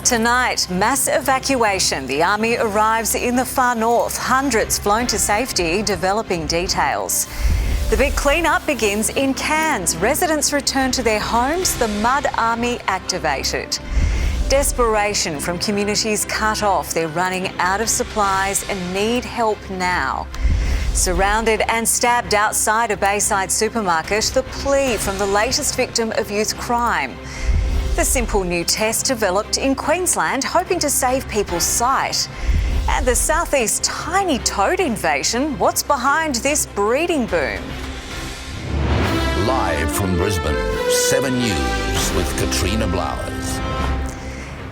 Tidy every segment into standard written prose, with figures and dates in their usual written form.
Tonight, mass evacuation. The army arrives in the far north. Hundreds flown to safety, developing details. The big clean-up begins in Cairns. Residents return to their homes, the mud army activated. Desperation from communities cut off. They're running out of supplies and need help now. Surrounded and stabbed outside a Bayside supermarket, the plea from the latest victim of youth crime. The simple new test developed in Queensland, hoping to save people's sight. And the southeast tiny toad invasion, what's behind this breeding boom? Live from Brisbane, 7 News with Katrina Blowers.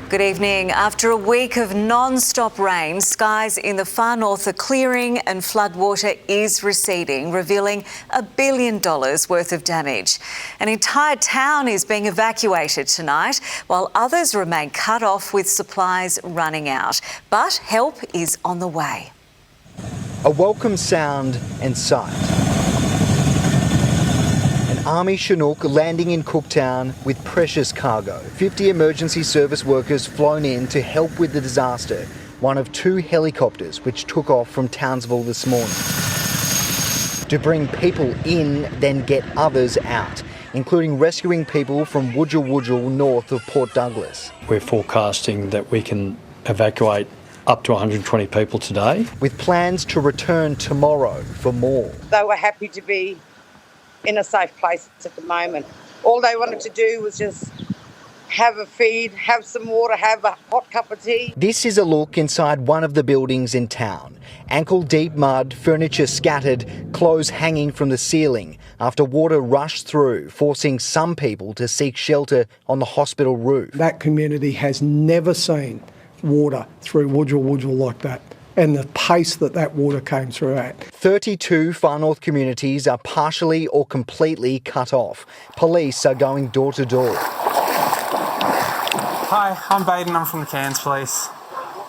Good evening. After a week of non-stop rain, skies in the far north are clearing and floodwater is receding, revealing $1 billion worth of damage. An entire town is being evacuated tonight, while others remain cut off with supplies running out. But help is on the way. A welcome sound and sight. Army Chinook landing in Cooktown with precious cargo. 50 emergency service workers flown in to help with the disaster. One of 2 helicopters which took off from Townsville this morning. To bring people in, then get others out, including rescuing people from Wujal north of Port Douglas. We're forecasting that we can evacuate up to 120 people today. With plans to return tomorrow for more. They were happy to be in a safe place at the moment. All they wanted to do was just have a feed, have some water, have a hot cup of tea. This is a look inside one of the buildings in town. Ankle-deep mud, furniture scattered, clothes hanging from the ceiling after water rushed through, forcing some people to seek shelter on the hospital roof. That community has never seen water through Wujal like that, and the pace that water came through at. 32 far north communities are partially or completely cut off. Police are going door to door. Hi, I'm Baden, I'm from the Cairns Police.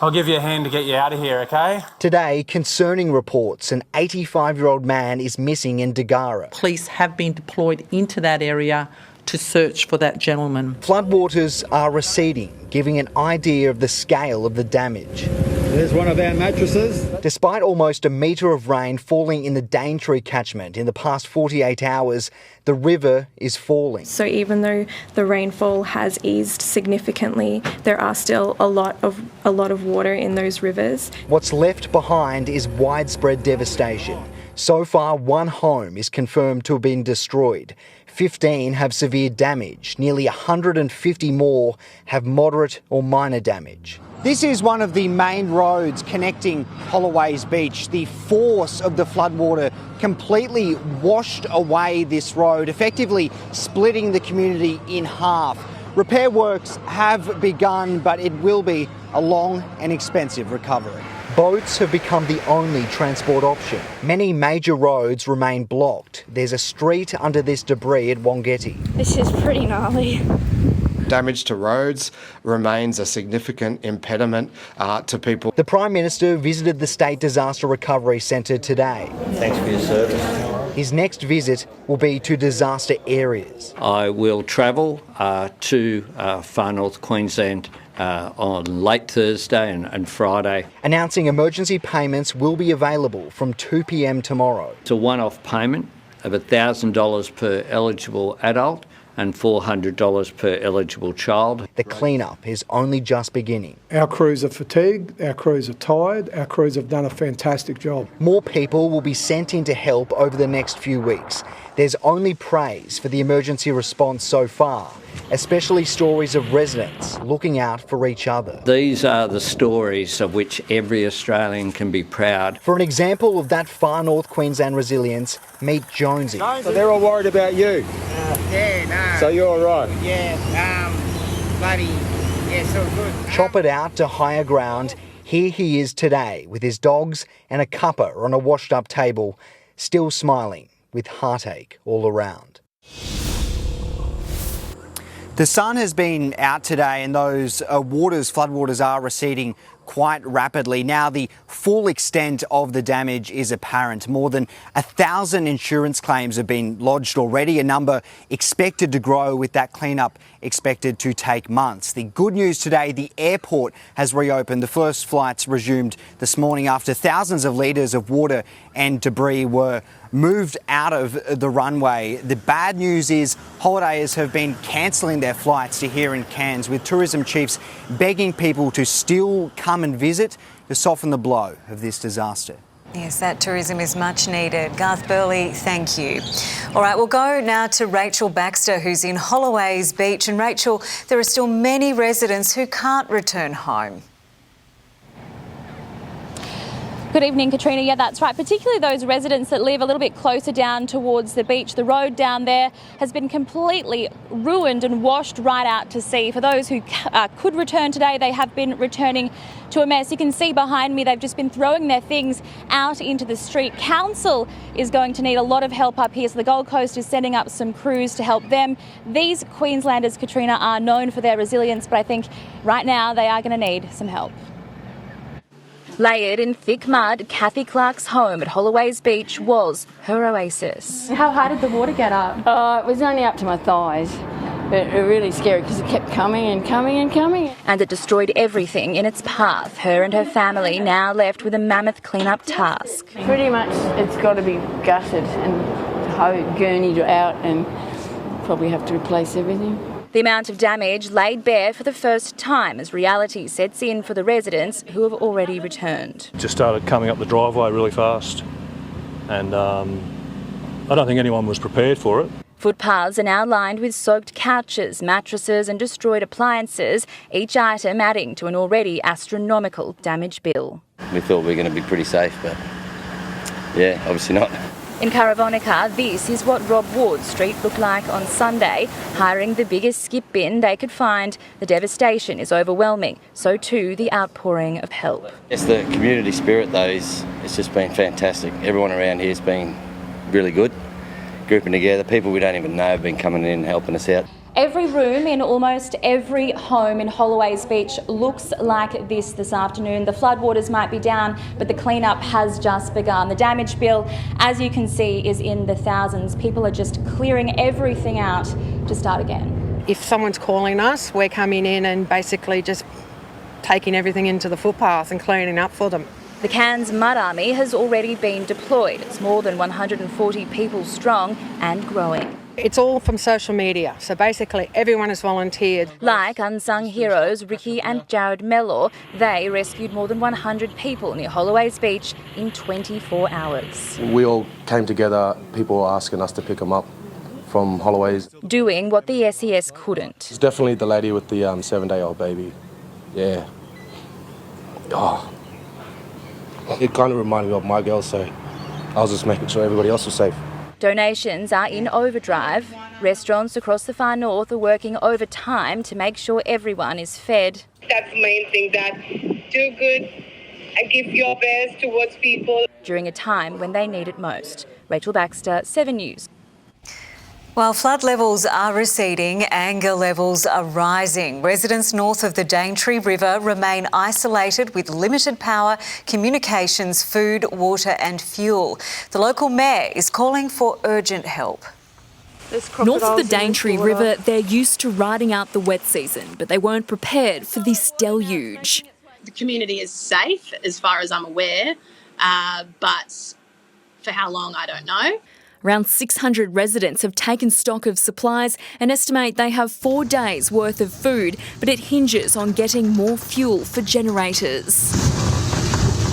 I'll give you a hand to get you out of here, okay? Today, concerning reports, an 85-year-old man is missing in Dagara. Police have been deployed into that area to search for that gentleman. Floodwaters are receding, giving an idea of the scale of the damage. There's one of our mattresses. Despite almost a metre of rain falling in the Daintree catchment in the past 48 hours, the river is falling. So even though the rainfall has eased significantly, there are still a lot of water in those rivers. What's left behind is widespread devastation. So far, 1 home is confirmed to have been destroyed. 15 have severe damage. Nearly 150 more have moderate or minor damage. This is one of the main roads connecting Holloway's Beach. The force of the floodwater completely washed away this road, effectively splitting the community in half. Repair works have begun, but it will be a long and expensive recovery. Boats have become the only transport option. Many major roads remain blocked. There's a street under this debris at Wongetti. This is pretty gnarly. Damage to roads remains a significant impediment to people. The Prime Minister visited the State Disaster Recovery Centre today. Thanks for your service. His next visit will be to disaster areas. I will travel to far north Queensland on late Thursday and Friday. Announcing emergency payments will be available from 2 p.m. tomorrow. It's a one-off payment of $1,000 per eligible adult and $400 per eligible child. The clean-up is only just beginning. Our crews are fatigued, our crews are tired, our crews have done a fantastic job. More people will be sent in to help over the next few weeks. There's only praise for the emergency response so far, especially stories of residents looking out for each other. These are the stories of which every Australian can be proud. For an example of that far north Queensland resilience, meet Jonesy. So they're all worried about you? So you're all right? So good. Chop it out to higher ground. Here he is today with his dogs and a cuppa on a washed up table, still smiling with heartache all around. The sun has been out today and those floodwaters are receding quite rapidly. Now the full extent of the damage is apparent. More than 1,000 insurance claims have been lodged already, a number expected to grow, with that cleanup expected to take months. The good news today, the airport has reopened. The first flights resumed this morning after thousands of litres of water and debris were moved out of the runway. The bad news is holidays have been cancelling their flights to here in Cairns, with tourism chiefs begging people to still come and visit to soften the blow of this disaster. Yes, that tourism is much needed. Garth Burley, thank you. All right, we'll go now to Rachel Baxter, who's in Holloways Beach. And Rachel, there are still many residents who can't return home. Good evening, Katrina. Yeah, that's right. Particularly those residents that live a little bit closer down towards the beach. The road down there has been completely ruined and washed right out to sea. For those who could return today, they have been returning to a mess. You can see behind me, they've just been throwing their things out into the street. Council is going to need a lot of help up here, so the Gold Coast is sending up some crews to help them. These Queenslanders, Katrina, are known for their resilience, but I think right now they are going to need some help. Layered in thick mud, Kathy Clark's home at Holloways Beach was her oasis. How high did the water get up? It was only up to my thighs, but it was really scary because it kept coming and coming and coming. And it destroyed everything in its path. Her and her family now left with a mammoth clean-up task. Pretty much it's got to be gutted and gurneyed out and probably have to replace everything. The amount of damage laid bare for the first time as reality sets in for the residents who have already returned. It just started coming up the driveway really fast, and I don't think anyone was prepared for it. Footpaths are now lined with soaked couches, mattresses and destroyed appliances, each item adding to an already astronomical damage bill. We thought we were going to be pretty safe, but yeah, obviously not. In Caravonica, this is what Rob Ward's street looked like on Sunday. Hiring the biggest skip bin they could find, the devastation is overwhelming, so too the outpouring of help. It's the community spirit though, it's just been fantastic. Everyone around here has been really good, grouping together. People we don't even know have been coming in and helping us out. Every room in almost every home in Holloways Beach looks like this afternoon. The floodwaters might be down, but the cleanup has just begun. The damage bill, as you can see, is in the thousands. People are just clearing everything out to start again. If someone's calling us, we're coming in and basically just taking everything into the footpath and cleaning up for them. The Cairns Mud Army has already been deployed. It's more than 140 people strong and growing. It's all from social media, so basically everyone has volunteered. Like unsung heroes Ricky and Jared Mellor, they rescued more than 100 people near Holloways Beach in 24 hours. We all came together, people were asking us to pick them up from Holloways. Doing what the SES couldn't. It's definitely the lady with the 7-day-old baby. Yeah. Oh. It kind of reminded me of my girl, so I was just making sure everybody else was safe. Donations are in overdrive. Restaurants across the far north are working overtime to make sure everyone is fed. That's the main thing, that do good and give your best towards people. During a time when they need it most. Rachel Baxter, 7 News. While flood levels are receding, anger levels are rising. Residents north of the Daintree River remain isolated with limited power, communications, food, water and fuel. The local mayor is calling for urgent help. North of the Daintree River, they're used to riding out the wet season, but they weren't prepared for this deluge. The community is safe as far as I'm aware, but for how long, I don't know. Around 600 residents have taken stock of supplies and estimate they have 4 days' worth of food, but it hinges on getting more fuel for generators.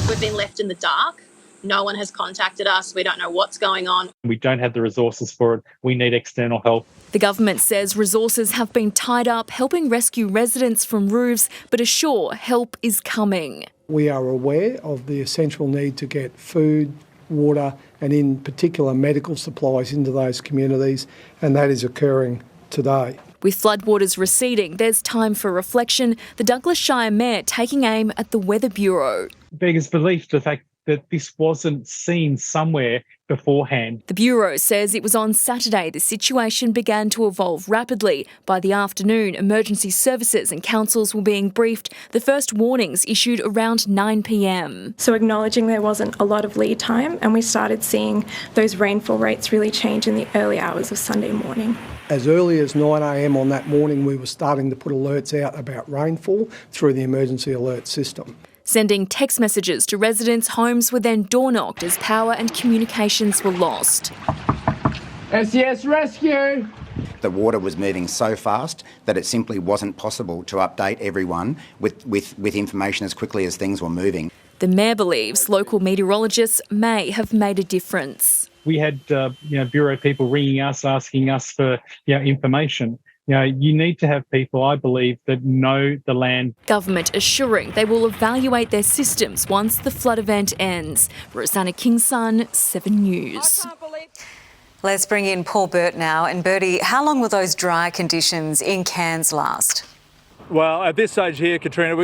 We've been left in the dark. No one has contacted us. We don't know what's going on. We don't have the resources for it. We need external help. The government says resources have been tied up helping rescue residents from roofs, but assure help is coming. We are aware of the essential need to get food, water and in particular medical supplies into those communities, and that is occurring today. With floodwaters receding, there's time for reflection. The Douglas Shire Mayor taking aim at the Weather Bureau. Beggars belief, the fact that this wasn't seen somewhere beforehand. The Bureau says it was on Saturday the situation began to evolve rapidly. By the afternoon, emergency services and councils were being briefed. The first warnings issued around 9 p.m. So acknowledging there wasn't a lot of lead time, and we started seeing those rainfall rates really change in the early hours of Sunday morning. As early as 9 a.m. on that morning, we were starting to put alerts out about rainfall through the emergency alert system. Sending text messages to residents, homes were then door-knocked as power and communications were lost. SES rescue! The water was moving so fast that it simply wasn't possible to update everyone with information as quickly as things were moving. The Mayor believes local meteorologists may have made a difference. We had Bureau people ringing us, asking us for information. You need to have people, I believe, that know the land. Government assuring they will evaluate their systems once the flood event ends. Rosanna Kingson, 7 News. Let's bring in Paul Burt now. And Bertie, how long will those dry conditions in Cairns last? Well, at this stage here, Katrina,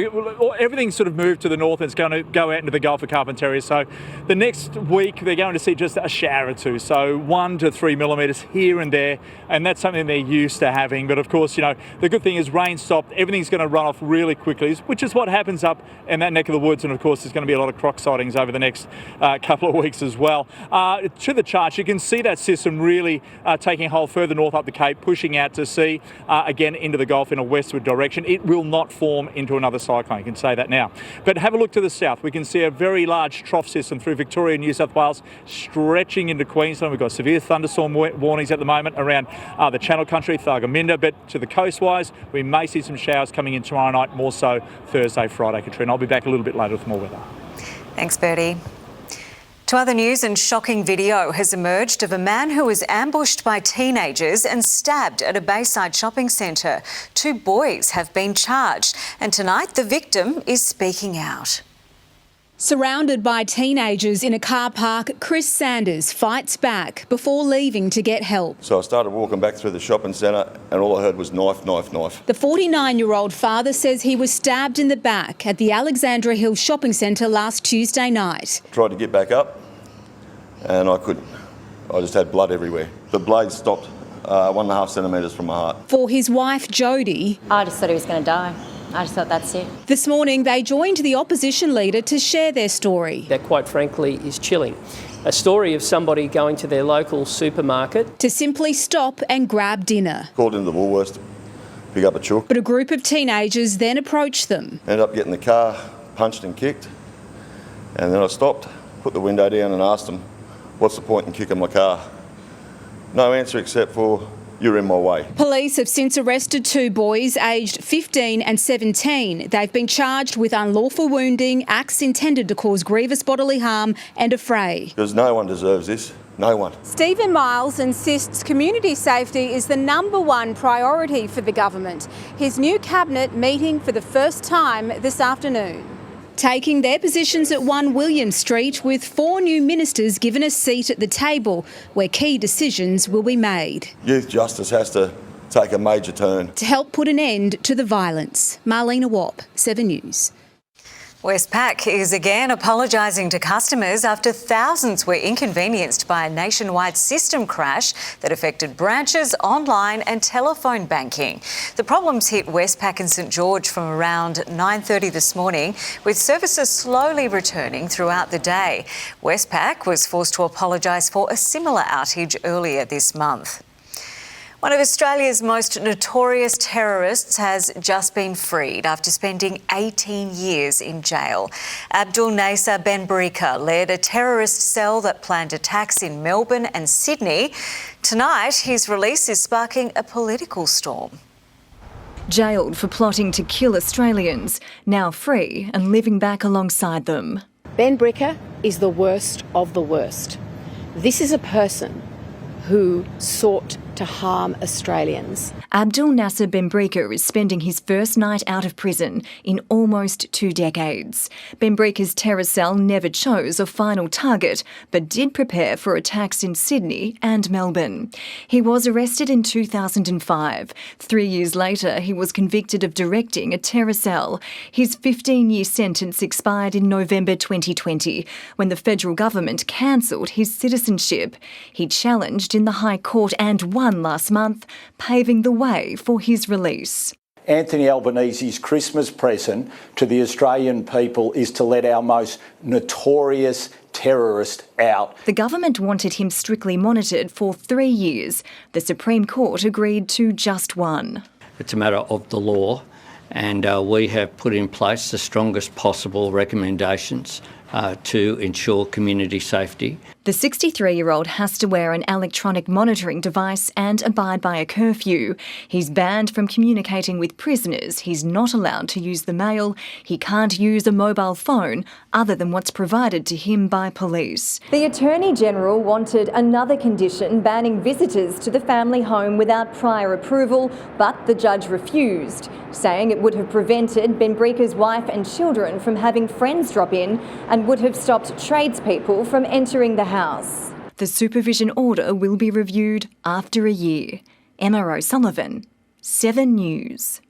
everything's sort of moved to the north and it's going to go out into the Gulf of Carpentaria. So the next week, they're going to see just a shower or two. So 1 to 3 millimetres here and there. And that's something they're used to having. But of course, the good thing is rain stopped. Everything's going to run off really quickly, which is what happens up in that neck of the woods. And of course, there's going to be a lot of croc sightings over the next couple of weeks as well. To the chart, you can see that system really taking hold further north up the Cape, pushing out to sea, again into the Gulf in a westward direction. It will not form into another cyclone, you can say that now. But have a look to the south. We can see a very large trough system through Victoria and New South Wales stretching into Queensland. We've got severe thunderstorm warnings at the moment around the Channel Country, Thargomindah, but to the coast-wise, we may see some showers coming in tomorrow night, more so Thursday, Friday, Katrina. I'll be back a little bit later with more weather. Thanks, Bertie. To other news, and shocking video has emerged of a man who was ambushed by teenagers and stabbed at a Bayside shopping centre. 2 boys have been charged, and tonight the victim is speaking out. Surrounded by teenagers in a car park, Chris Sanders fights back before leaving to get help. So I started walking back through the shopping centre and all I heard was knife, knife, knife. The 49-year-old father says he was stabbed in the back at the Alexandra Hill shopping centre last Tuesday night. Tried to get back up and I couldn't. I just had blood everywhere. The blade stopped 1.5 centimetres from my heart. For his wife, Jodie, I just thought he was going to die. I just thought that's it. This morning they joined the opposition leader to share their story. That quite frankly is chilling. A story of somebody going to their local supermarket to simply stop and grab dinner. Called into the Woolworths to pick up a chook. But a group of teenagers then approached them. Ended up getting the car punched and kicked. And then I stopped, put the window down and asked them, what's the point in kicking my car? No answer except for, you're in my way. Police have since arrested 2 boys aged 15 and 17. They've been charged with unlawful wounding, acts intended to cause grievous bodily harm and a fray. Because no one deserves this. No one. Stephen Miles insists community safety is the #1 priority for the government. His new cabinet meeting for the first time this afternoon. Taking their positions at 1 William Street, with 4 new ministers given a seat at the table where key decisions will be made. Youth justice has to take a major turn. To help put an end to the violence. Marlena Wapp, 7 News. Westpac is again apologising to customers after thousands were inconvenienced by a nationwide system crash that affected branches, online and telephone banking. The problems hit Westpac in St George from around 9:30 this morning, with services slowly returning throughout the day. Westpac was forced to apologise for a similar outage earlier this month. One of Australia's most notorious terrorists has just been freed after spending 18 years in jail. Abdul Nasser Ben Brika led a terrorist cell that planned attacks in Melbourne and Sydney. Tonight, his release is sparking a political storm. Jailed for plotting to kill Australians, now free and living back alongside them. Ben Brika is the worst of the worst. This is a person who sought to harm Australians. Abdul Nasser Benbrika is spending his first night out of prison in almost 2 decades. Benbrika's terror cell never chose a final target, but did prepare for attacks in Sydney and Melbourne. He was arrested in 2005. 3 years later, he was convicted of directing a terror cell. His 15-year sentence expired in November 2020, when the federal government cancelled his citizenship. He challenged in the High Court and won last month, paving the way for his release. Anthony Albanese's Christmas present to the Australian people is to let our most notorious terrorist out. The government wanted him strictly monitored for 3 years. The Supreme Court agreed to just 1. It's a matter of the law, and we have put in place the strongest possible recommendations to ensure community safety. The 63-year-old has to wear an electronic monitoring device and abide by a curfew. He's banned from communicating with prisoners. He's not allowed to use the mail. He can't use a mobile phone other than what's provided to him by police. The Attorney-General wanted another condition banning visitors to the family home without prior approval, but the judge refused, saying it would have prevented Benbrika's wife and children from having friends drop in and would have stopped tradespeople from entering the house. The supervision order will be reviewed after a year. Emma O'Sullivan, 7 News.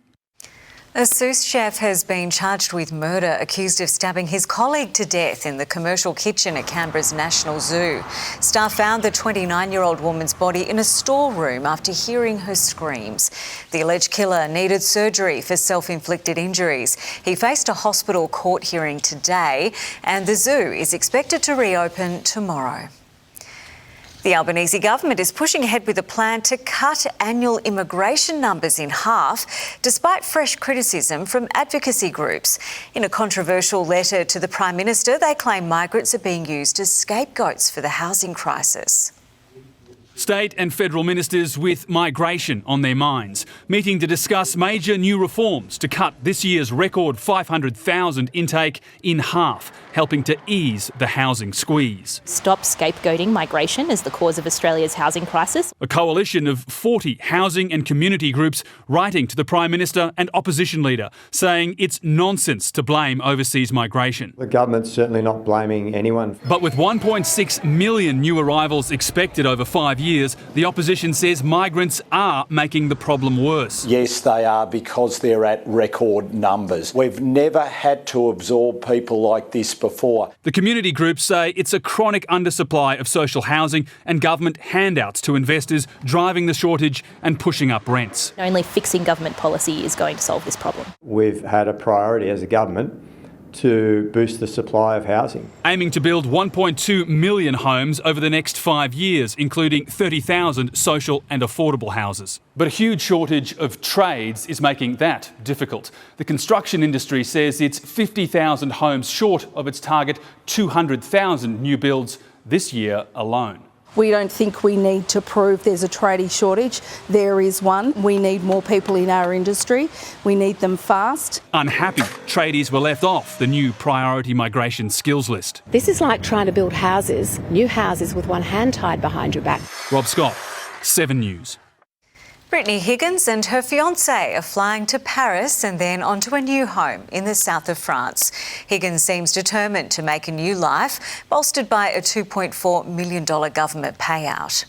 A sous chef has been charged with murder, accused of stabbing his colleague to death in the commercial kitchen at Canberra's National Zoo. Staff found the 29-year-old woman's body in a storeroom after hearing her screams. The alleged killer needed surgery for self-inflicted injuries. He faced a hospital court hearing today, and the zoo is expected to reopen tomorrow. The Albanese government is pushing ahead with a plan to cut annual immigration numbers in half, despite fresh criticism from advocacy groups. In a controversial letter to the Prime Minister, they claim migrants are being used as scapegoats for the housing crisis. State and federal ministers with migration on their minds, meeting to discuss major new reforms to cut this year's record 500,000 intake in half, helping to ease the housing squeeze. Stop scapegoating migration as the cause of Australia's housing crisis. A coalition of 40 housing and community groups writing to the Prime Minister and opposition leader, saying it's nonsense to blame overseas migration. The government's certainly not blaming anyone. But with 1.6 million new arrivals expected over 5 years, the opposition says migrants are making the problem worse. Yes, they are, because they're at record numbers. We've never had to absorb people like this before. The community groups say it's a chronic undersupply of social housing and government handouts to investors driving the shortage and pushing up rents. Only fixing government policy is going to solve this problem. We've had a priority as a government to boost the supply of housing. Aiming to build 1.2 million homes over the next 5 years, including 30,000 social and affordable houses. But a huge shortage of trades is making that difficult. The construction industry says it's 50,000 homes short of its target 200,000 new builds this year alone. We don't think we need to prove there's a tradie shortage. There is one. We need more people in our industry. We need them fast. Unhappy tradies were left off the new priority migration skills list. This is like trying to build houses, new houses, with one hand tied behind your back. Rob Scott, 7 News. Britney Higgins and her fiancé are flying to Paris and then onto a new home in the south of France. Higgins seems determined to make a new life, bolstered by a $2.4 million government payout.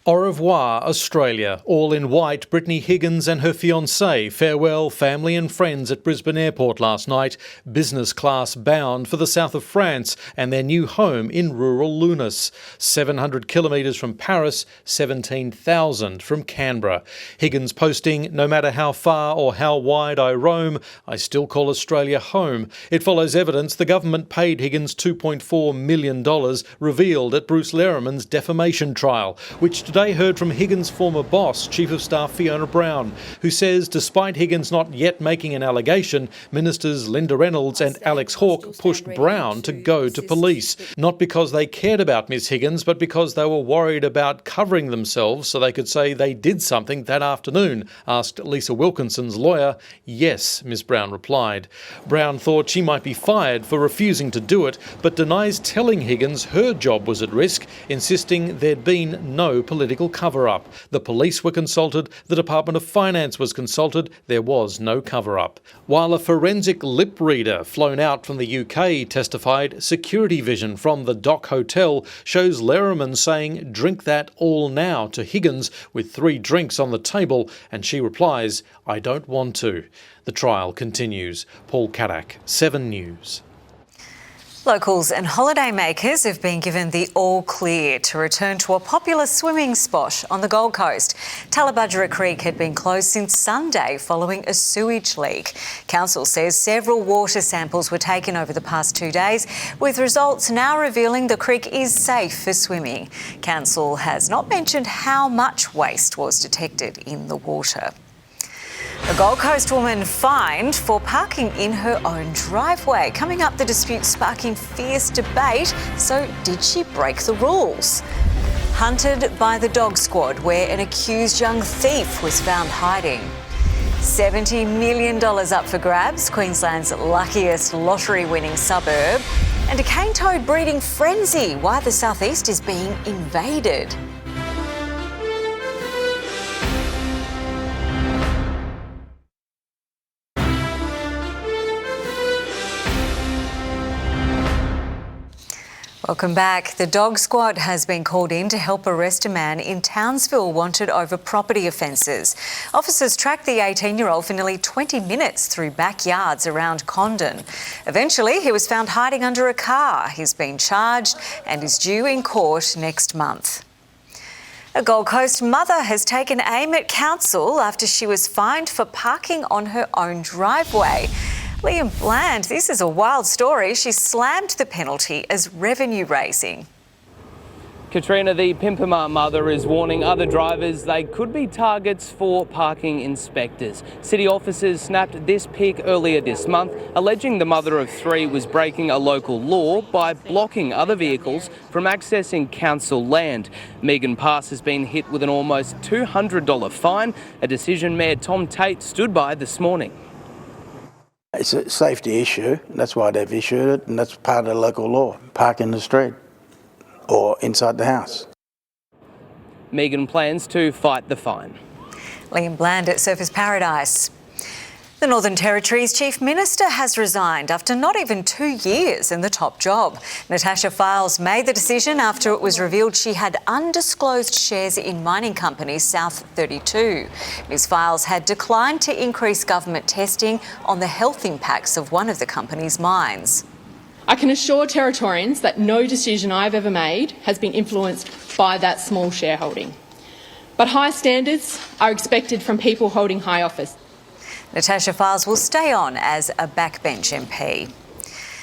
Au revoir, Australia. All in white, Britney Higgins and her fiancé farewell family and friends at Brisbane Airport last night, business class bound for the south of France and their new home in rural Lunas. 700 kilometres from Paris, 17,000 from Canberra. Higgins posting, "No matter how far or how wide I roam, I still call Australia home." It follows evidence the government paid Higgins $2.4 million revealed at Bruce Lehrmann's defamation trial, which today heard from Higgins' former boss, Chief of Staff Fiona Brown, who says despite Higgins not yet making an allegation, Ministers Linda Reynolds and Alex Hawke pushed Brown to go to police, not because they cared about Miss Higgins, but because they were worried about covering themselves so they could say they did something that afternoon, asked Lisa Wilkinson's lawyer. Yes, Ms Brown replied. Brown thought she might be fired for refusing to do it, but denies telling Higgins her job was at risk, insisting there'd been no police political cover-up. The police were consulted, the Department of Finance was consulted, there was no cover-up. While a forensic lip reader flown out from the UK testified, security vision from the Dock Hotel shows Lerriman saying, "Drink that all now," to Higgins with 3 drinks on the table, and she replies, "I don't want to." The trial continues. Paul Kadak, 7 News. Locals and holidaymakers have been given the all clear to return to a popular swimming spot on the Gold Coast. Tallabudgera Creek had been closed since Sunday following a sewage leak. Council says several water samples were taken over the past 2 days, with results now revealing the creek is safe for swimming. Council has not mentioned how much waste was detected in the water. A Gold Coast woman fined for parking in her own driveway. Coming up, the dispute sparking fierce debate. So, did she break the rules? Hunted by the dog squad, where an accused young thief was found hiding. $70 million up for grabs, Queensland's luckiest lottery-winning suburb. And a cane toad breeding frenzy, why the southeast is being invaded. Welcome back. The dog squad has been called in to help arrest a man in Townsville wanted over property offences. Officers tracked the 18-year-old for nearly 20 minutes through backyards around Condon. Eventually, he was found hiding under a car. He's been charged and is due in court next month. A Gold Coast mother has taken aim at council after she was fined for parking on her own driveway. Liam Bland, this is a wild story. She slammed the penalty as revenue raising. Katrina, the Pimpama mother, is warning other drivers they could be targets for parking inspectors. City officers snapped this pic earlier this month, alleging the mother of 3 was breaking a local law by blocking other vehicles from accessing council land. Megan Pass has been hit with an almost $200 fine, a decision Mayor Tom Tate stood by this morning. It's a safety issue, and that's why they've issued it, and that's part of the local law. Park in the street or inside the house. Megan plans to fight the fine. Liam Bland at Surfers Paradise. The Northern Territory's Chief Minister has resigned after not even 2 years in the top job. Natasha Files made the decision after it was revealed she had undisclosed shares in mining company South 32. Ms Files had declined to increase government testing on the health impacts of one of the company's mines. I can assure Territorians that no decision I've ever made has been influenced by that small shareholding. But high standards are expected from people holding high office. Natasha Files will stay on as a backbench MP.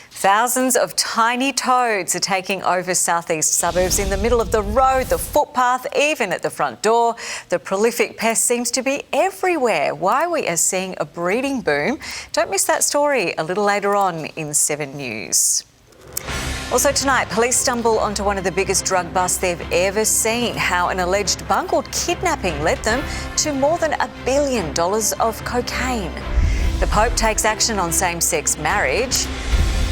Thousands of tiny toads are taking over southeast suburbs in the middle of the road, the footpath, even at the front door. The prolific pest seems to be everywhere. Why we are seeing a breeding boom? Don't miss that story a little later on in 7 News. Also tonight, police stumble onto one of the biggest drug busts they've ever seen, how an alleged bungled kidnapping led them to more than $1 billion of cocaine. The Pope takes action on same-sex marriage.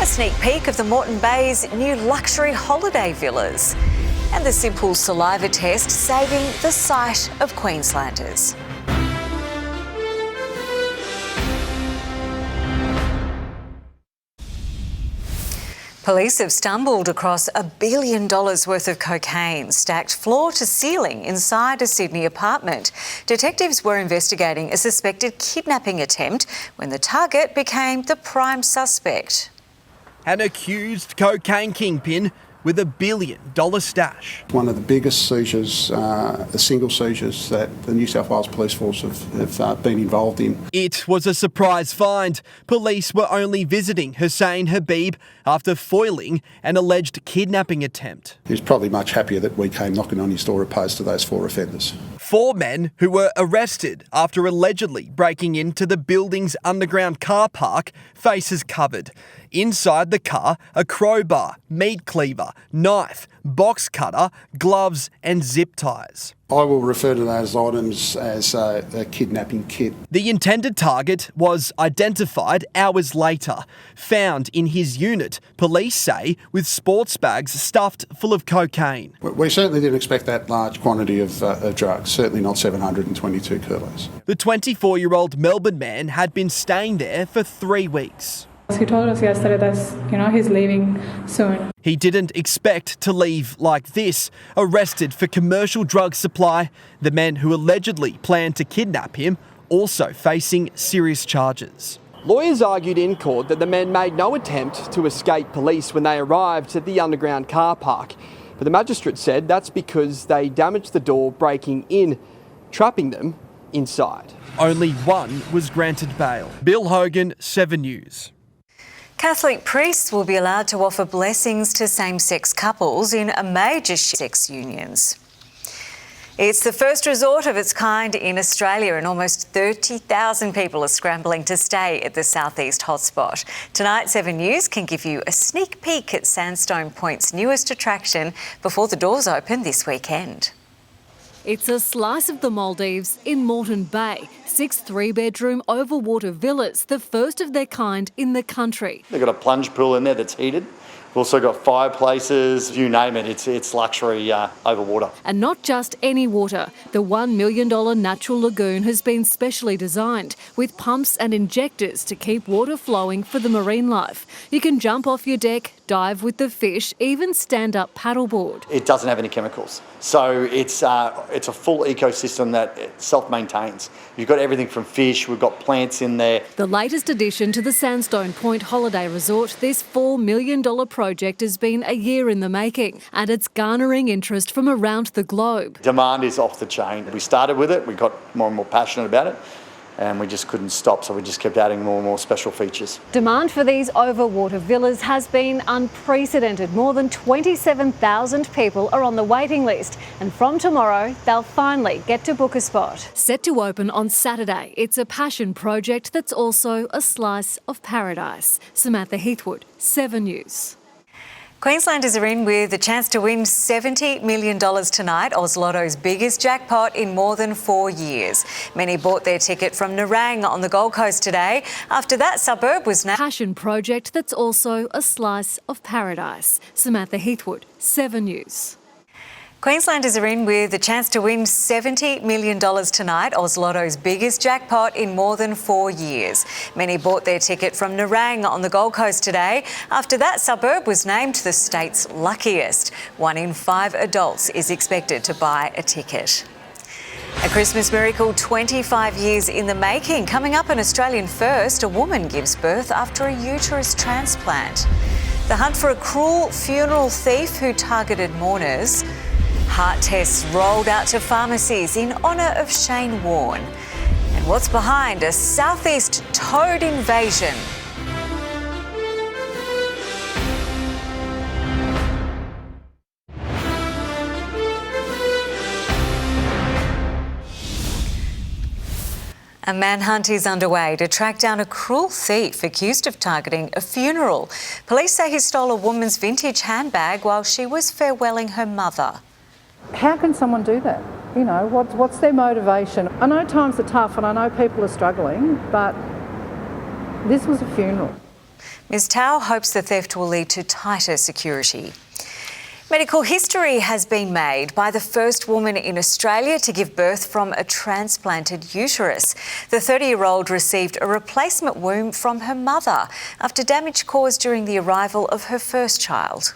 A sneak peek of the Moreton Bay's new luxury holiday villas. And the simple saliva test saving the sight of Queenslanders. Police have stumbled across $1 billion worth of cocaine stacked floor to ceiling inside a Sydney apartment. Detectives were investigating a suspected kidnapping attempt when the target became the prime suspect. An accused cocaine kingpin with $1 billion stash. One of the biggest seizures, single seizures that the New South Wales Police Force have been involved in. It was a surprise find. Police were only visiting Hussein Habib after foiling an alleged kidnapping attempt. He was probably much happier that we came knocking on his door opposed to those 4 offenders. 4 men who were arrested after allegedly breaking into the building's underground car park, faces covered. Inside the car, a crowbar, meat cleaver, knife, box cutter, gloves and zip ties. I will refer to those items as a kidnapping kit. The intended target was identified hours later, found in his unit, police say, with sports bags stuffed full of cocaine. We certainly didn't expect that large quantity of drugs, certainly not 722 kilos. The 24-year-old Melbourne man had been staying there for 3 weeks. He told us yesterday that, he's leaving soon. He didn't expect to leave like this. Arrested for commercial drug supply, the men who allegedly planned to kidnap him also facing serious charges. Lawyers argued in court that the men made no attempt to escape police when they arrived at the underground car park. But the magistrate said that's because they damaged the door breaking in, trapping them inside. Only one was granted bail. Bill Hogan, 7 News. Catholic priests will be allowed to offer blessings to same-sex couples in a major sex unions. It's the first resort of its kind in Australia, and almost 30,000 people are scrambling to stay at the southeast hotspot. Tonight, 7 News can give you a sneak peek at Sandstone Point's newest attraction before the doors open this weekend. It's a slice of the Maldives in Moreton Bay. 6 3-bedroom overwater villas, the first of their kind in the country. They've got a plunge pool in there that's heated. We've also got fireplaces, you name it, it's luxury over water. And not just any water. The $1 million natural lagoon has been specially designed with pumps and injectors to keep water flowing for the marine life. You can jump off your deck, dive with the fish, even stand up paddleboard. It doesn't have any chemicals, so it's a full ecosystem that self-maintains. You've got everything from fish, we've got plants in there. The latest addition to the Sandstone Point Holiday Resort, this $4 million project has been a year in the making, and it's garnering interest from around the globe. Demand is off the chain. We started with it, we got more and more passionate about it, and we just couldn't stop, so we just kept adding more and more special features. Demand for these overwater villas has been unprecedented. More than 27,000 people are on the waiting list, and from tomorrow they'll finally get to book a spot. Set to open on Saturday, it's a passion project that's also a slice of paradise. Samantha Heathwood, 7 News. Queenslanders are in with a chance to win $70 million tonight, Oz Lotto's biggest jackpot in more than 4 years. Many bought their ticket from Nerang on the Gold Coast today. After that, Suburb was named passion project that's also a slice of paradise. Samantha Heathwood, 7 News. Queenslanders are in with a chance to win $70 million tonight, Oz Lotto's biggest jackpot in more than 4 years. Many bought their ticket from Nerang on the Gold Coast today. After that, Suburb was named the state's luckiest. 1 in 5 adults is expected to buy a ticket. A Christmas miracle 25 years in the making. Coming up, an Australian first, a woman gives birth after a uterus transplant. The hunt for a cruel funeral thief who targeted mourners. Heart tests rolled out to pharmacies in honour of Shane Warne. And what's behind a southeast toad invasion? A manhunt is underway to track down a cruel thief accused of targeting a funeral. Police say he stole a woman's vintage handbag while she was farewelling her mother. How can someone do that? What's their motivation? I know times are tough and I know people are struggling, but this was a funeral. Ms Tao hopes the theft will lead to tighter security. Medical history has been made by the first woman in Australia to give birth from a transplanted uterus. The 30-year-old received a replacement womb from her mother after damage caused during the arrival of her first child.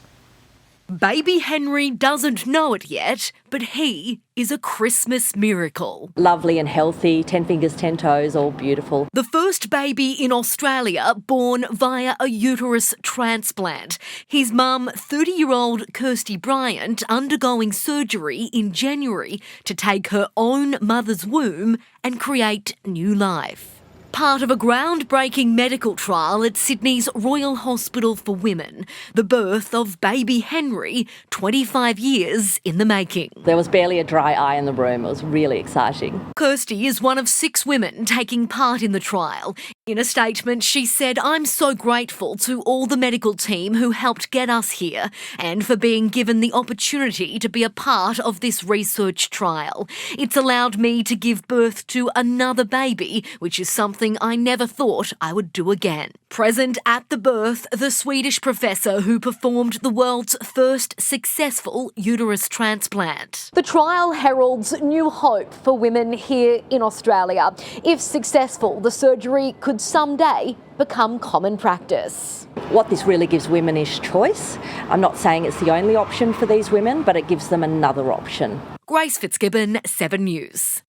Baby Henry doesn't know it yet, but he is a Christmas miracle. Lovely and healthy, 10 fingers, 10 toes, all beautiful. The first baby in Australia born via a uterus transplant. His mum, 30-year-old Kirsty Bryant, undergoing surgery in January to take her own mother's womb and create new life. Part of a groundbreaking medical trial at Sydney's Royal Hospital for Women, the birth of baby Henry, 25 years in the making. There was barely a dry eye in the room. It was really exciting. Kirsty is one of 6 women taking part in the trial. In a statement, she said, "I'm so grateful to all the medical team who helped get us here and for being given the opportunity to be a part of this research trial. It's allowed me to give birth to another baby, which is something I never thought I would do again." Present at the birth, the Swedish professor who performed the world's first successful uterus transplant. The trial heralds new hope for women here in Australia. If successful, the surgery could someday become common practice. What this really gives women is choice. I'm not saying it's the only option for these women, but it gives them another option. Grace Fitzgibbon, 7 News.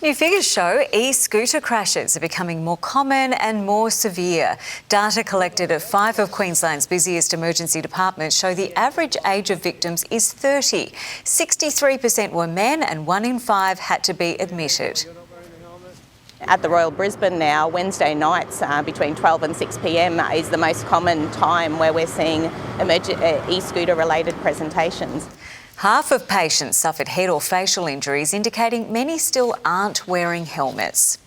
New figures show e-scooter crashes are becoming more common and more severe. Data collected at 5 of Queensland's busiest emergency departments show the average age of victims is 30. 63% were men and 1 in 5 had to be admitted. At the Royal Brisbane now, Wednesday nights between 12 and 6 p.m. is the most common time where we're seeing e-scooter related presentations. Half of patients suffered head or facial injuries, indicating many still aren't wearing helmets.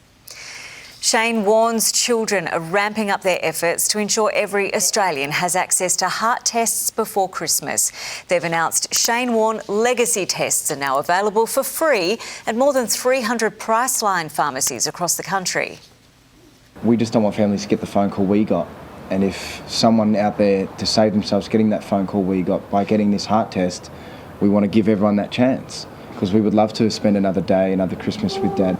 Shane warns children are ramping up their efforts to ensure every Australian has access to heart tests before Christmas. They've announced Shane Warne legacy tests are now available for free at more than 300 Priceline pharmacies across the country. We just don't want families to get the phone call we got. And if someone out there to save themselves getting that phone call we got by getting this heart test, we want to give everyone that chance because we would love to spend another day, another Christmas with Dad.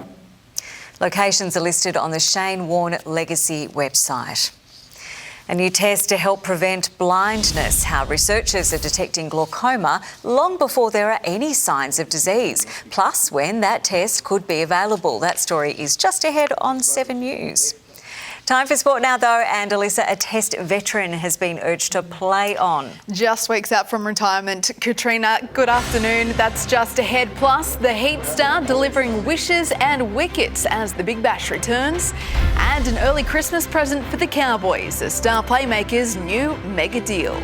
Locations are listed on the Shane Warne Legacy website. A new test to help prevent blindness, how researchers are detecting glaucoma long before there are any signs of disease, plus when that test could be available. That story is just ahead on 7 News. Time for sport now, though, and Alissa, a Test veteran has been urged to play on. Just weeks out from retirement, Katrina, good afternoon. That's just ahead. Plus, the Heat star delivering wishes and wickets as the Big Bash returns. And an early Christmas present for the Cowboys, the star playmaker's new mega deal.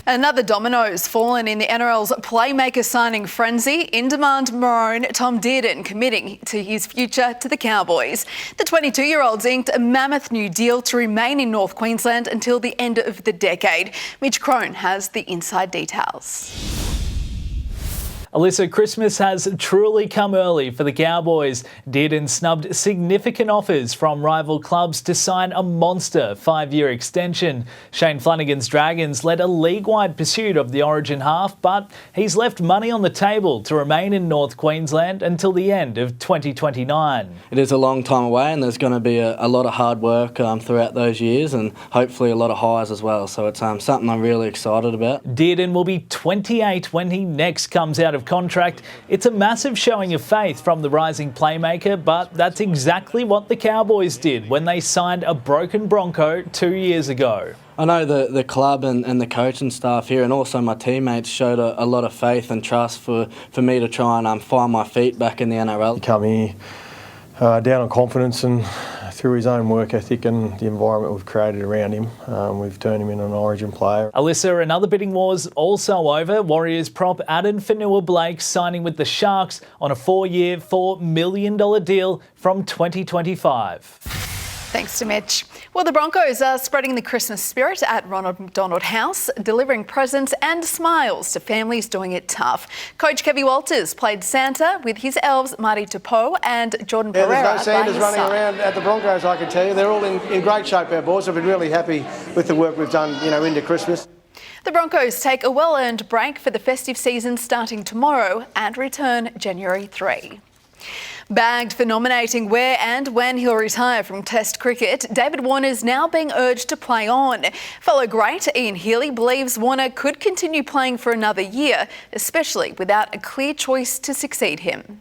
Another domino's fallen in the NRL's playmaker signing frenzy. In-demand Maroon Tom Dearden committing to his future to the Cowboys. The 22-year-old's inked a mammoth new deal to remain in North Queensland until the end of the decade. Mitch Crone has the inside details. Alissa, Christmas has truly come early for the Cowboys. Dearden snubbed significant offers from rival clubs to sign a monster 5-year extension. Shane Flanagan's Dragons led a league-wide pursuit of the Origin half, but he's left money on the table to remain in North Queensland until the end of 2029. It is a long time away and there's going to be a lot of hard work throughout those years and hopefully a lot of highs as well. So it's something I'm really excited about. Dearden will be 28 when he next comes out of contract. It's a massive showing of faith from the rising playmaker, but that's exactly what the Cowboys did when they signed a broken Bronco 2 years ago. I know the club and the coaching staff here and also my teammates showed a lot of faith and trust for me to try and find my feet back in the NRL. Come here down on confidence and through his own work ethic and the environment we've created around him, we've turned him into an Origin player. Alissa, another bidding war's also over. Warriors prop Adam Fanua-Blake signing with the Sharks on a 4-year, $4 million deal from 2025. Thanks to Mitch. Well, the Broncos are spreading the Christmas spirit at Ronald McDonald House, delivering presents and smiles to families doing it tough. Coach Kevy Walters played Santa with his elves Marty Tupo and Jordan Pereira. There's no Santas running around at the Broncos, I can tell you. They're all in great shape, our boys. I've been really happy with the work we've done, into Christmas. The Broncos take a well-earned break for the festive season starting tomorrow and return January 3. Bagged for nominating where and when he'll retire from Test cricket, David Warner's now being urged to play on. Fellow great Ian Healy believes Warner could continue playing for another year, especially without a clear choice to succeed him.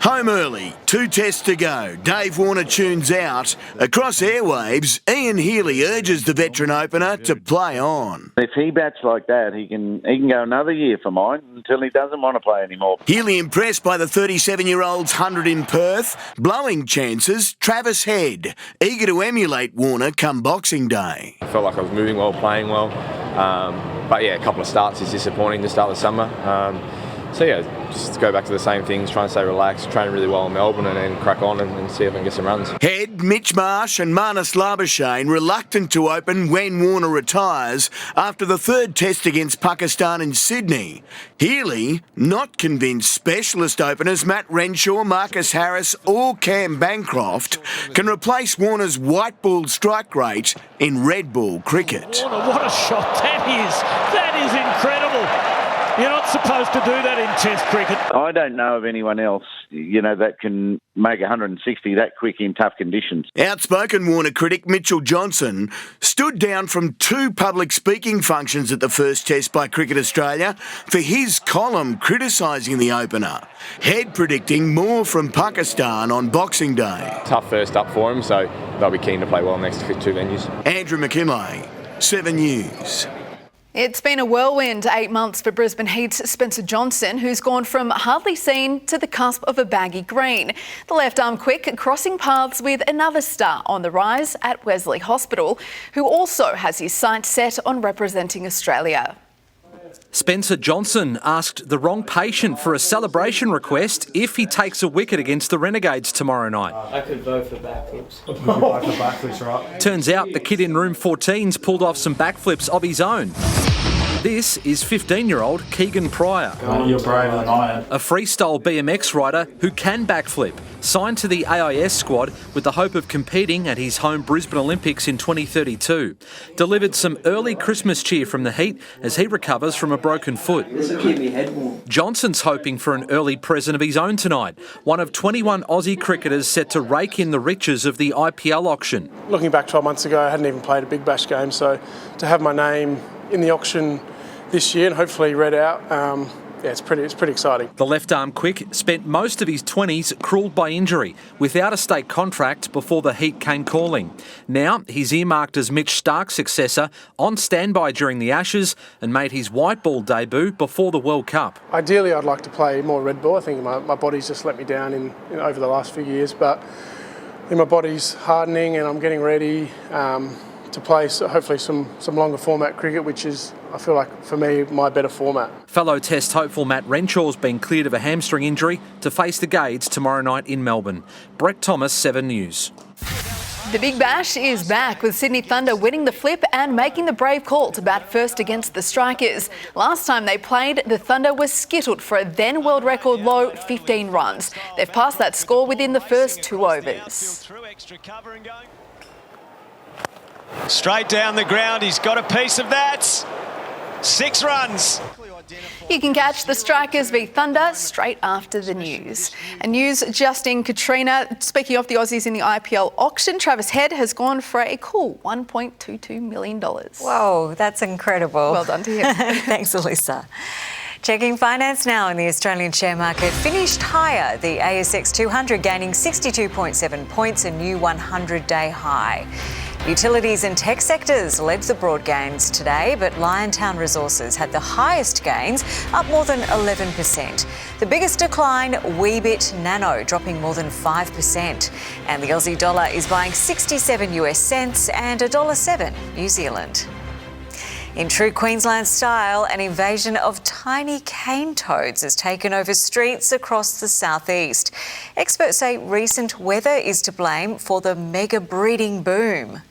Home early, 2 tests to go. Dave Warner tunes out. Across airwaves, Ian Healy urges the veteran opener to play on. If he bats like that, he can go another year for mine until he doesn't want to play anymore. Healy impressed by the 37-year-old's 100 in Perth. Blowing chances, Travis Head, eager to emulate Warner come Boxing Day. I felt like I was moving well, playing well. But yeah, a couple of starts is disappointing to start the summer. So yeah, just go back to the same things, try and stay relaxed, train really well in Melbourne and then crack on and see if I can get some runs. Head Mitch Marsh and Marnus Labuschagne reluctant to open when Warner retires after the third test against Pakistan in Sydney. Healy not convinced specialist openers Matt Renshaw, Marcus Harris or Cam Bancroft can replace Warner's white ball strike rate in red ball cricket. Warner, what a shot that is! That is incredible! You're not supposed to do that in Test cricket. I don't know of anyone else, that can make 160 that quick in tough conditions. Outspoken Warner critic Mitchell Johnson stood down from 2 public speaking functions at the first test by Cricket Australia for his column criticising the opener. Head predicting more from Pakistan on Boxing Day. Tough first up for him, so they'll be keen to play well next 2 venues. Andrew McKinlay, 7 News. It's been a whirlwind 8 months for Brisbane Heat's Spencer Johnson, who's gone from hardly seen to the cusp of a baggy green. The left arm quick crossing paths with another star on the rise at Wesley Hospital, who also has his sights set on representing Australia. Spencer Johnson asked the wrong patient for a celebration request if he takes a wicket against the Renegades tomorrow night. I could vote for backflips. Vote for backflips, right? Turns out the kid in room 14's pulled off some backflips of his own. This is 15-year-old Keegan Pryor. You're braver than I am. A freestyle BMX rider who can backflip. Signed to the AIS squad with the hope of competing at his home Brisbane Olympics in 2032. Delivered some early Christmas cheer from the Heat as he recovers from a broken foot. This will keep me head warm. Johnson's hoping for an early present of his own tonight. One of 21 Aussie cricketers set to rake in the riches of the IPL auction. Looking back 12 months ago, I hadn't even played a Big Bash game, so to have my name in the auction this year and hopefully read out, it's pretty exciting. The left arm quick spent most of his 20s cruelled by injury, without a state contract before the Heat came calling. Now he's earmarked as Mitch Stark's successor, on standby during the Ashes, and made his white ball debut before the World Cup. Ideally, I'd like to play more red ball. I think my body's just let me down in over the last few years, but my body's hardening and I'm getting ready to play hopefully some longer format cricket, which is, I feel like, for me, my better format. Fellow Test hopeful Matt Renshaw's been cleared of a hamstring injury to face the Gades tomorrow night in Melbourne. Brett Thomas, 7 News. The Big Bash is back, with Sydney Thunder winning the flip and making the brave call to bat first against the Strikers. Last time they played, the Thunder were skittled for a then world record low 15 runs. They've passed that score within the first 2 overs. Straight down the ground, he's got a piece of that. 6 runs. You can catch the Strikers v Thunder straight after the news. And news just in, Katrina. Speaking of the Aussies in the IPL auction, Travis Head has gone for a cool $1.22 million. Whoa, that's incredible. Well done to him. Thanks, Alissa. Checking finance now in the Australian share market. Finished higher, the ASX 200 gaining 62.7 points, a new 100-day high. Utilities and tech sectors led the broad gains today, but Liontown Resources had the highest gains, up more than 11%. The biggest decline, Weebit Nano, dropping more than 5%. And the Aussie dollar is buying 67 US cents and $1.07 New Zealand. In true Queensland style, an invasion of tiny cane toads has taken over streets across the southeast. Experts say recent weather is to blame for the mega breeding boom.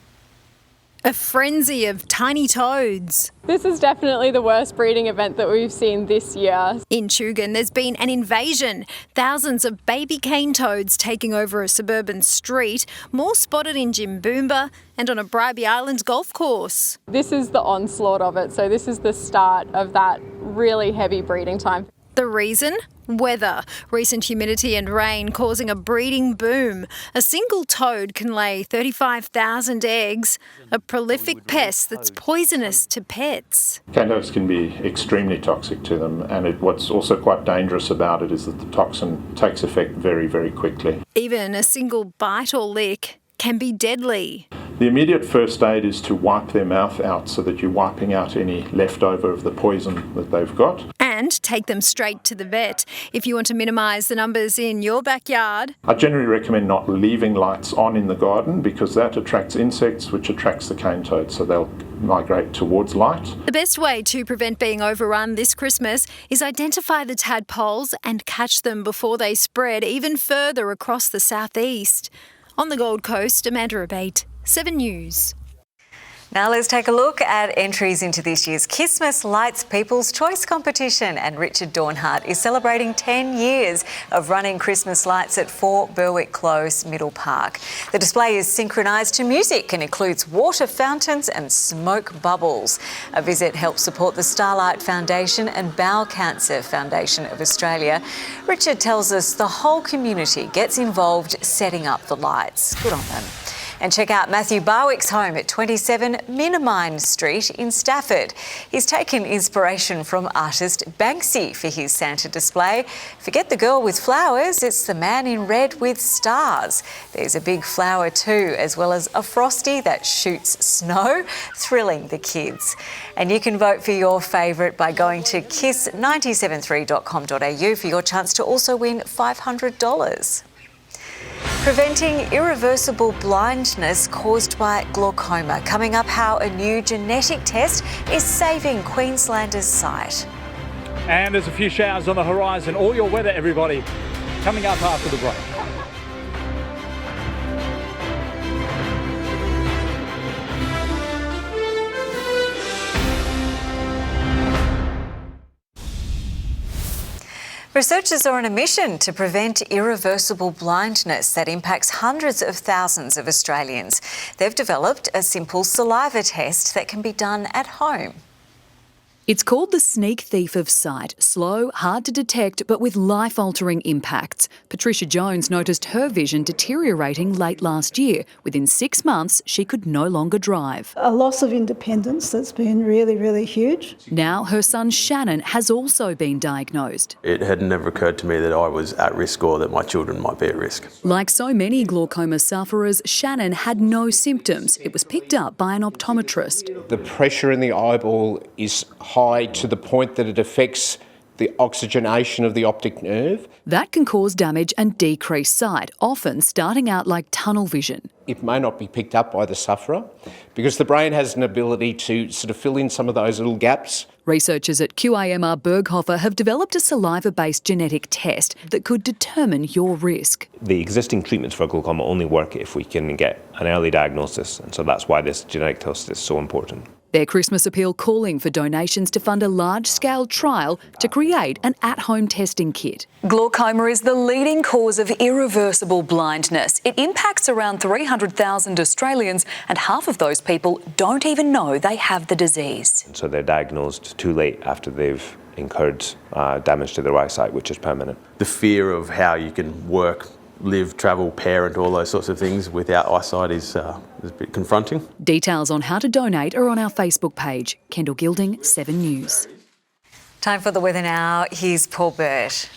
A frenzy of tiny toads. This is definitely the worst breeding event that we've seen this year. In Tugun, there's been an invasion. Thousands of baby cane toads taking over a suburban street, more spotted in Jimboomba and on a Bribie Island golf course. This is the onslaught of it, so this is the start of that really heavy breeding time. The reason? Weather. Recent humidity and rain causing a breeding boom. A single toad can lay 35,000 eggs, a prolific pest that's poisonous to pets. Cane toads can be extremely toxic to them, and what's also quite dangerous about it is that the toxin takes effect very, very quickly. Even a single bite or lick can be deadly. The immediate first aid is to wipe their mouth out so that you're wiping out any leftover of the poison that they've got. And and take them straight to the vet. If you want to minimise the numbers in your backyard, I generally recommend not leaving lights on in the garden because that attracts insects, which attracts the cane toad, so they'll migrate towards light. the best way to prevent being overrun this Christmas is identify the tadpoles and catch them before they spread even further across the southeast. On the Gold Coast, Amanda Abate, 7 News. Now let's take a look at entries into this year's Christmas Lights People's Choice competition. And Richard Dornhart is celebrating 10 years of running Christmas lights at 4 Berwick Close Middle Park. The display is synchronised to music and includes water fountains and smoke bubbles. A visit helps support the Starlight Foundation and Bowel Cancer Foundation of Australia. Richard tells us the whole community gets involved setting up the lights. Good on them. And check out Matthew Barwick's home at 27 Minamine Street in Stafford. He's taken inspiration from artist Banksy for his Santa display. Forget the girl with flowers, it's the man in red with stars. There's a big flower too, as well as a frosty that shoots snow, thrilling the kids. And you can vote for your favourite by going to kiss973.com.au for your chance to also win $500. Preventing irreversible blindness caused by glaucoma. Coming up, how a new genetic test is saving Queenslanders' sight. And there's a few showers on the horizon. All your weather, everybody, coming up after the break. Researchers are on a mission to prevent irreversible blindness that impacts hundreds of thousands of Australians. They've developed a simple saliva test that can be done at home. It's called the sneak thief of sight. Slow, hard to detect, but with life-altering impacts. Patricia Jones noticed her vision deteriorating late last year. Within 6 months, she could no longer drive. A loss of independence that's been really, really huge. Now her son Shannon has also been diagnosed. It had never occurred to me that I was at risk or that my children might be at risk. Like so many glaucoma sufferers, Shannon had no symptoms. It was picked up by an optometrist. The pressure in the eyeball is high to the point that it affects the oxygenation of the optic nerve. That can cause damage and decrease sight, often starting out like tunnel vision. It may not be picked up by the sufferer because the brain has an ability to sort of fill in some of those little gaps. Researchers at QAMR Berghofer have developed a saliva-based genetic test that could determine your risk. The existing treatments for glaucoma only work if we can get an early diagnosis, and so that's why this genetic test is so important. Their Christmas appeal calling for donations to fund a large-scale trial to create an at-home testing kit. Glaucoma is the leading cause of irreversible blindness. It impacts around 300,000 Australians, and half of those people don't even know they have the disease. And so they're diagnosed too late after they've incurred damage to their eyesight, which is permanent. The fear of how you can work, live, travel, parent, all those sorts of things without eyesight is a bit confronting. Details on how to donate are on our Facebook page. Kendall Gilding, 7 News. Time for the weather now. Here's Paul Burt.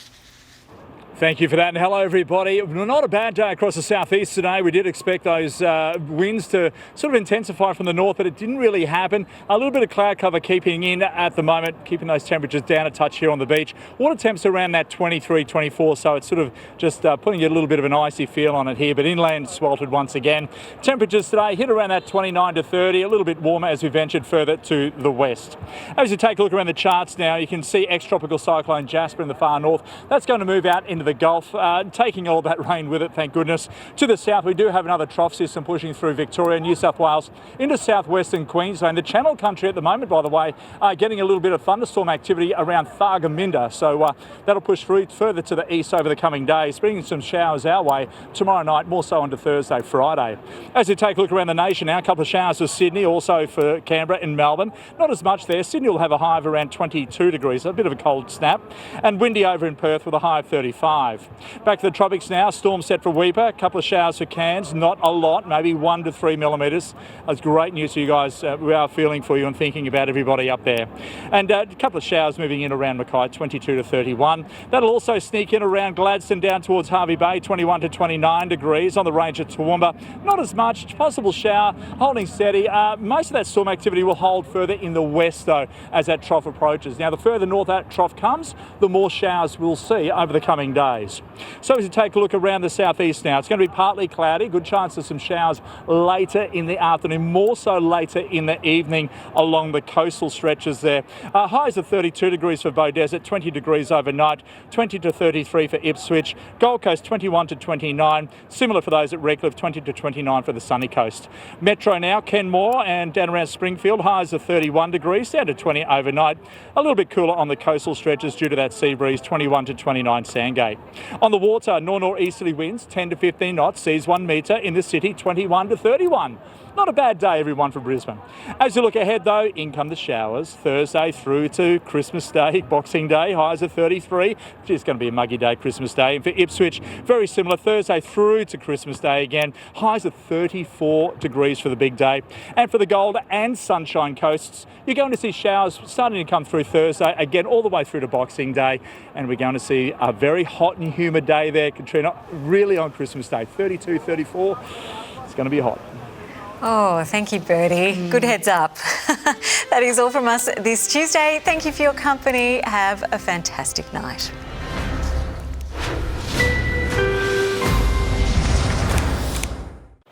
Thank you for that, and hello everybody. Not a bad day across the southeast today. We did expect those winds to sort of intensify from the north, but it didn't really happen. A little bit of cloud cover keeping in at the moment, keeping those temperatures down a touch here on the beach. Water temps around that 23, 24, so it's sort of just putting a little bit of an icy feel on it here, but inland sweltered once again. Temperatures today hit around that 29 to 30, a little bit warmer as we ventured further to the west. As you take a look around the charts now, you can see ex-tropical cyclone Jasper in the far north. That's going to move out into the Gulf, taking all that rain with it, thank goodness. To the south, we do have another trough system pushing through Victoria, New South Wales, into southwestern Queensland. The Channel Country at the moment, by the way, getting a little bit of thunderstorm activity around Thargomindah, so that'll push through further to the east over the coming days, bringing some showers our way tomorrow night, more so onto Thursday, Friday. As you take a look around the nation now, a couple of showers for Sydney, also for Canberra and Melbourne. Not as much there. Sydney will have a high of around 22 degrees, so a bit of a cold snap. And windy over in Perth with a high of 35. 25. Back to the tropics now. Storm set for Weipa. A couple of showers for Cairns. Not a lot, maybe 1 to 3 millimetres. That's great news for you guys. We are feeling for you and thinking about everybody up there. And a couple of showers moving in around Mackay, 22 to 31. That'll also sneak in around Gladstone down towards Hervey Bay, 21 to 29 degrees. On the range at Toowoomba, not as much. Possible shower, holding steady. Most of that storm activity will hold further in the west, though, as that trough approaches. Now, the further north that trough comes, the more showers we'll see over the coming days. So as you take a look around the southeast now, it's going to be partly cloudy, good chance of some showers later in the afternoon, more so later in the evening along the coastal stretches there. Highs of 32 degrees for Beaudesert, 20 degrees overnight, 20 to 33 for Ipswich, Gold Coast 21 to 29, similar for those at Redcliffe, 20 to 29 for the sunny coast. Metro now, Kenmore and down around Springfield, highs of 31 degrees, down to 20 overnight, a little bit cooler on the coastal stretches due to that sea breeze, 21 to 29 Sandgate. On the water, north-north-easterly winds, 10 to 15 knots, seas 1 metre, in the city, 21 to 31. Not a bad day, everyone, for Brisbane. As you look ahead, though, in come the showers. Thursday through to Christmas Day, Boxing Day, highs of 33. It's going to be a muggy day, Christmas Day. And for Ipswich, very similar. Thursday through to Christmas Day again, highs of 34 degrees for the big day. And for the Gold and Sunshine Coasts, you're going to see showers starting to come through Thursday, again, all the way through to Boxing Day. And we're going to see a very hot and humid day there, Katrina, really on Christmas Day. 32, 34. It's going to be hot. Oh, thank you, Bertie. Good heads up. That is all from us this Tuesday. Thank you for your company. Have a fantastic night.